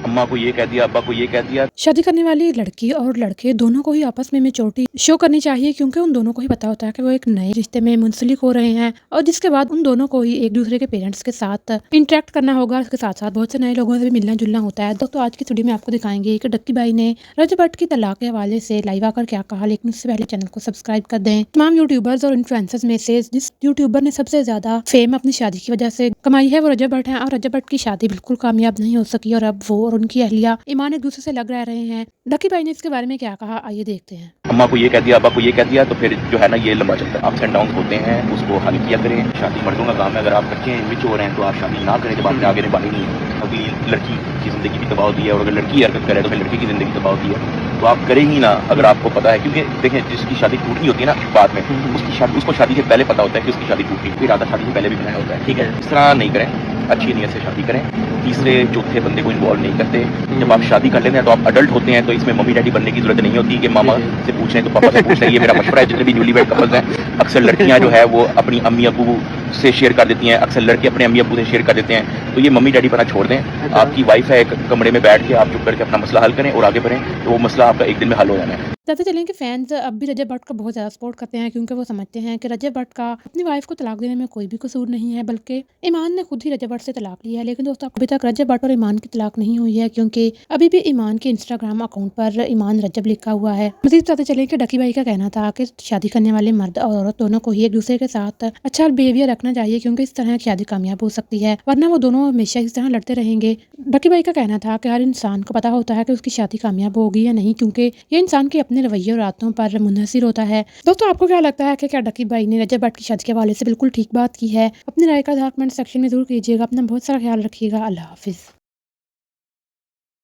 अम्मा को ये कह दिया, अब्बा को ये कह दिया। शादी करने वाली लड़की और लड़के दोनों को ही आपस में मैच्योरिटी शो करनी चाहिए, क्योंकि उन दोनों को ही पता होता है कि वो एक नए रिश्ते में मुंसलिक हो रहे हैं और जिसके बाद उन दोनों को ही एक दूसरे के पेरेंट्स के साथ इंटरेक्ट करना होगा। उसके साथ साथ बहुत से नए लोगों से भी मिलना जुलना होता है। दोस्तों आज की वीडियो में आपको दिखाएंगे कि डक्की भाई ने रजब भट्ट की तलाक के हवाले से लाइव आकर क्या कहा, लेकिन उससे पहले चैनल को सब्सक्राइब कर दें। तमाम यूट्यूबर्स और इन्फ्लुएंसर्स में से जिस यूट्यूबर ने सबसे ज्यादा फेम अपनी शादी की वजह से कमाई है वो रजब भट्ट है, और रजब भट्ट की शादी बिल्कुल कामयाब नहीं हो सकी और अब वो और उनकी अहलिया ईमान एक दूसरे से लग रह रहे हैं। डक्की भाई ने इसके बारे में क्या कहा, आइए देखते हैं। अम्मा को ये कह दिया, अब्बा को ये कह दिया, तो फिर जो है ना ये लंबा चलता है। अप्स एंड डाउन होते हैं, उसको हल किया करें। शादी मर्दों का काम है। अगर आप बच्चे मिच्योर हैं तो आप शादी ना करें जब आपने आगे निभानी नहीं है। अगली लड़की की जिंदगी भी तबाह होती है, और अगर लड़की हरकत करे तो फिर लड़की की जिंदगी तबाह होती है। तो आप करें ही ना अगर आपको पता है, क्योंकि देखें जिसकी शादी टूटनी होती है ना बाद में, उसको शादी से पहले पता होता है कि उसकी शादी टूटी, फिर आधा शादी से पहले भी बनाया होता है। ठीक है, इस तरह नहीं करें, अच्छी नीयत से शादी करें। तीसरे चौथे बंदे को इन्वॉल्व नहीं करते। जब आप शादी कर लेते हैं तो आप अडल्ट होते हैं, तो इसमें मम्मी डैडी बनने की जरूरत नहीं होती कि मामा से पूछ रहे हैं तो पापा से पूछ रहे हैं। ये मेरा मशवरा है जितने भी न्यूली वेड कपल्स हैं। अक्सर लड़कियां जो है वो अपनी अम्मी अबू से शेयर कर देती हैं, अक्सर लड़के अपने अम्मी अबू से शेयर कर देते हैं। तो ये मम्मी डैडी बना छोड़ दें। आपकी वाइफ है, एक कमरे में बैठ के आप चुप करके अपना मसला हल करें और आगे बढ़ें, तो वो मसला आपका एक दिन में हल हो जाना है। बताते चलें कि फैंस अब भी रजब भट्ट का बहुत ज़्यादा सपोर्ट करते हैं, क्योंकि वो समझते हैं कि रजब भट्ट का अपनी वाइफ को तलाक देने में कोई भी कसूर नहीं है, बल्कि ईमान ने खुद ही रजब भट्ट से तलाक लिया है। लेकिन दोस्तों अभी तक रजब भट्ट और ईमान की तलाक नहीं हुई है, क्योंकि अभी भी ईमान के इंस्टाग्राम अकाउंट पर ईमान रजब लिखा हुआ है। मज़ीद बताते चलें कि डक्की भाई का कहना था कि शादी करने वाले मर्द और औरत दोनों को ही एक दूसरे के साथ अच्छा बिहेवियर रखना चाहिए, क्योंकि इस तरह शादी कामयाब हो सकती है, वरना वो दोनों हमेशा इस तरह लड़ते रहेंगे। डक्की भाई का कहना था कि हर इंसान को पता होता है कि उसकी शादी कामयाब होगी या नहीं, क्योंकि ये इंसान के अपने रवैये और आदतों पर मुनहसिर होता है। दोस्तों आपको क्या लगता है कि क्या डक्की भाई ने रजब भट्ट की शादी के हवाले से बिल्कुल ठीक बात की है? अपनी राय का कमेंट सेक्शन में जरूर कीजिएगा। अपना बहुत सारा ख्याल रखिएगा। अल्लाह हाफिज़।